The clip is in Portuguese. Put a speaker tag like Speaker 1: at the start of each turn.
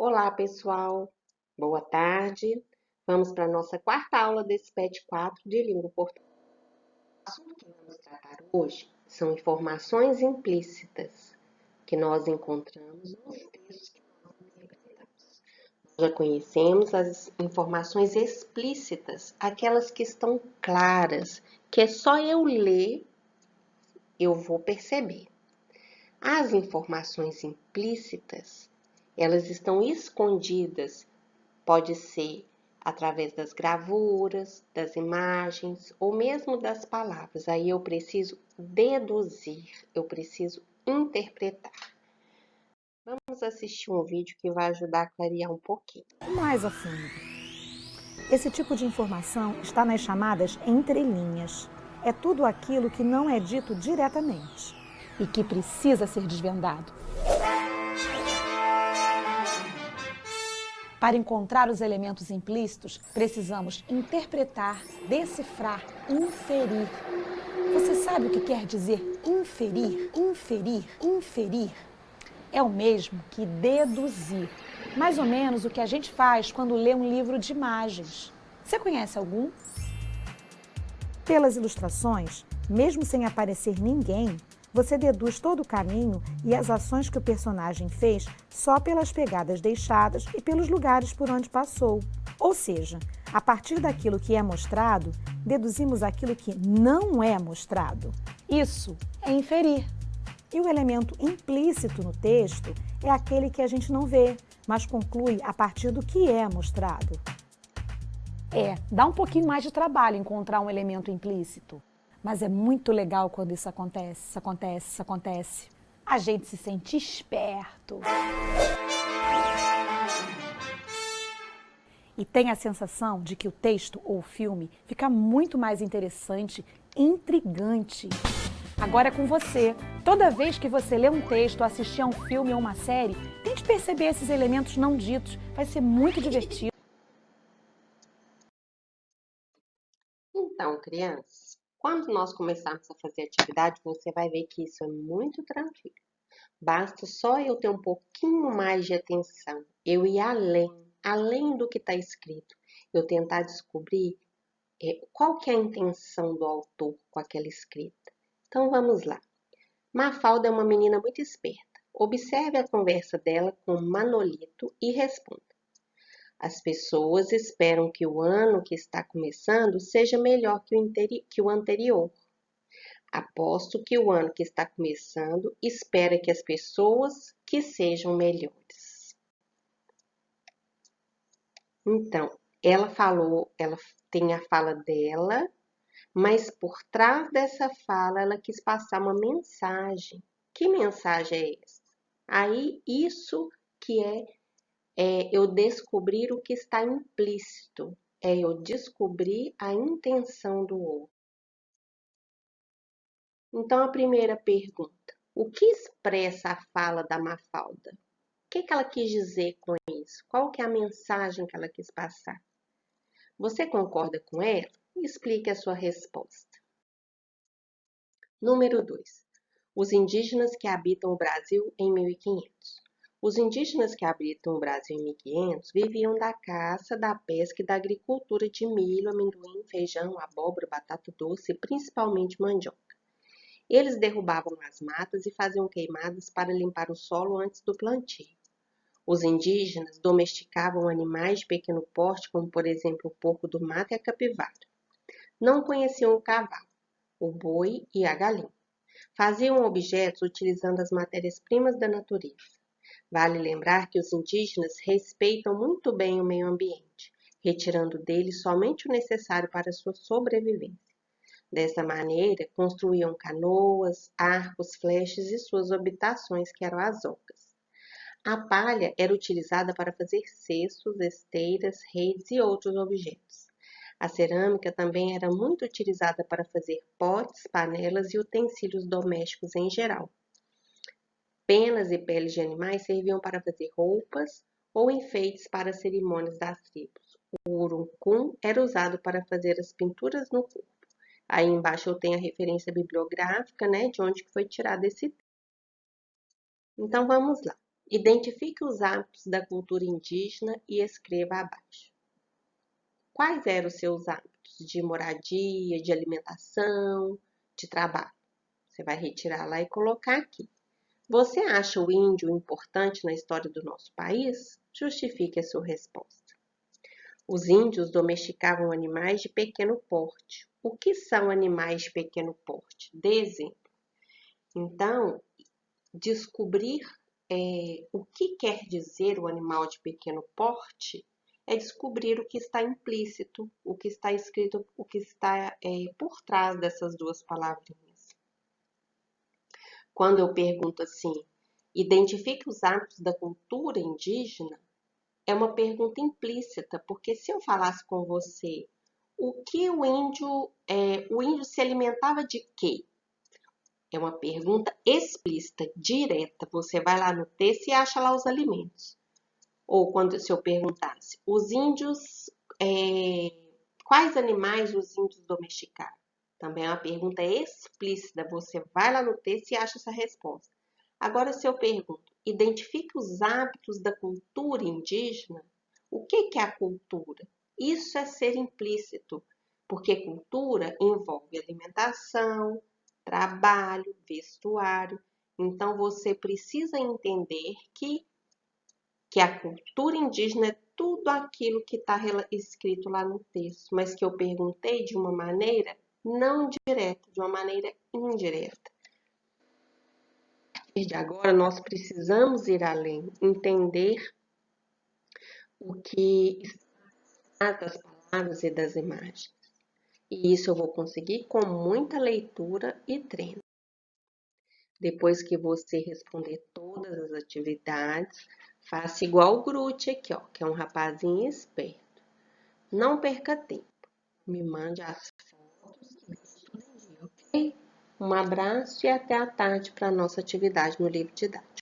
Speaker 1: Olá, pessoal. Boa tarde. Vamos para a nossa quarta aula desse PET 4 de língua portuguesa. O assunto que vamos tratar hoje são informações implícitas que nós encontramos nos textos que nós interpretamos. Nós já conhecemos as informações explícitas, aquelas que estão claras, que é só eu ler, eu vou perceber. As informações implícitas, elas estão escondidas. Pode ser através das gravuras, das imagens ou mesmo das palavras. Aí eu preciso deduzir, eu preciso interpretar. Vamos assistir um vídeo que vai ajudar a clarear um pouquinho.
Speaker 2: Mais a fundo. Esse tipo de informação está nas chamadas entrelinhas. É tudo aquilo que não é dito diretamente e que precisa ser desvendado. Para encontrar os elementos implícitos, precisamos interpretar, decifrar, inferir. Você sabe o que quer dizer inferir? Inferir, inferir. É o mesmo que deduzir. Mais ou menos o que a gente faz quando lê um livro de imagens. Você conhece algum? Pelas ilustrações, mesmo sem aparecer ninguém, você deduz todo o caminho e as ações que o personagem fez só pelas pegadas deixadas e pelos lugares por onde passou. Ou seja, a partir daquilo que é mostrado, deduzimos aquilo que não é mostrado. Isso é inferir. E o elemento implícito no texto é aquele que a gente não vê, mas conclui a partir do que é mostrado. Dá um pouquinho mais de trabalho encontrar um elemento implícito. Mas é muito legal quando isso acontece. A gente se sente esperto. E tem a sensação de que o texto ou o filme fica muito mais interessante, intrigante. Agora é com você. Toda vez que você lê um texto, assistir a um filme ou uma série, tente perceber esses elementos não ditos. Vai ser muito divertido.
Speaker 1: Então, crianças, quando nós começarmos a fazer atividade, você vai ver que isso é muito tranquilo. Basta só eu ter um pouquinho mais de atenção, eu ir além do que está escrito, eu tentar descobrir qual que é a intenção do autor com aquela escrita. Então vamos lá. Mafalda é uma menina muito esperta. Observe a conversa dela com Manolito e responda. As pessoas esperam que o ano que está começando seja melhor que o anterior. Aposto que o ano que está começando espera que as pessoas que sejam melhores. Então, ela tem a fala dela, mas por trás dessa fala ela quis passar uma mensagem. Que mensagem é essa? Aí, isso que é eu descobrir o que está implícito, é eu descobrir a intenção do outro. Então, a primeira pergunta: o que expressa a fala da Mafalda? O que ela quis dizer com isso? Qual que é a mensagem que ela quis passar? Você concorda com ela? Explique a sua resposta. Número 2. Os indígenas que habitam o Brasil em 1500. Os indígenas que habitam o Brasil em 1500 viviam da caça, da pesca e da agricultura de milho, amendoim, feijão, abóbora, batata doce e principalmente mandioca. Eles derrubavam as matas e faziam queimadas para limpar o solo antes do plantio. Os indígenas domesticavam animais de pequeno porte, como por exemplo o porco do mato e a capivara. Não conheciam o cavalo, o boi e a galinha. Faziam objetos utilizando as matérias-primas da natureza. Vale lembrar que os indígenas respeitam muito bem o meio ambiente, retirando dele somente o necessário para sua sobrevivência. Dessa maneira, construíam canoas, arcos, flechas e suas habitações, que eram as ocas. A palha era utilizada para fazer cestos, esteiras, redes e outros objetos. A cerâmica também era muito utilizada para fazer potes, panelas e utensílios domésticos em geral. Penas e peles de animais serviam para fazer roupas ou enfeites para cerimônias das tribos. O urucum era usado para fazer as pinturas no corpo. Aí embaixo eu tenho a referência bibliográfica, né, de onde foi tirado esse texto. Então vamos lá. Identifique os hábitos da cultura indígena e escreva abaixo. Quais eram os seus hábitos de moradia, de alimentação, de trabalho? Você vai retirar lá e colocar aqui. Você acha o índio importante na história do nosso país? Justifique a sua resposta. Os índios domesticavam animais de pequeno porte. O que são animais de pequeno porte? Dê exemplo. Então, descobrir o que quer dizer o animal de pequeno porte é descobrir o que está implícito, o que está escrito, o que está por trás dessas duas palavrinhas. Quando eu pergunto assim, identifique os hábitos da cultura indígena, é uma pergunta implícita, porque se eu falasse com você o que o índio se alimentava de quê? É uma pergunta explícita, direta. Você vai lá no texto e acha lá os alimentos. Ou se eu perguntasse, os índios, quais animais os índios domesticaram? Também é uma pergunta explícita. Você vai lá no texto e acha essa resposta. Agora, se eu pergunto, identifique os hábitos da cultura indígena, o que é a cultura? Isso é ser implícito, porque cultura envolve alimentação, trabalho, vestuário. Então, você precisa entender que a cultura indígena é tudo aquilo que está escrito lá no texto, mas que eu perguntei de uma maneira não direta, de uma maneira indireta. A partir de agora, nós precisamos ir além, entender o que está das palavras e das imagens. E isso eu vou conseguir com muita leitura e treino. Depois que você responder todas as atividades, faça igual o Grute aqui, ó, que é um rapazinho esperto. Não perca tempo. Me mande as fotos e deixe tudo em dia, ok? Um abraço e até à tarde para a nossa atividade no livro didático.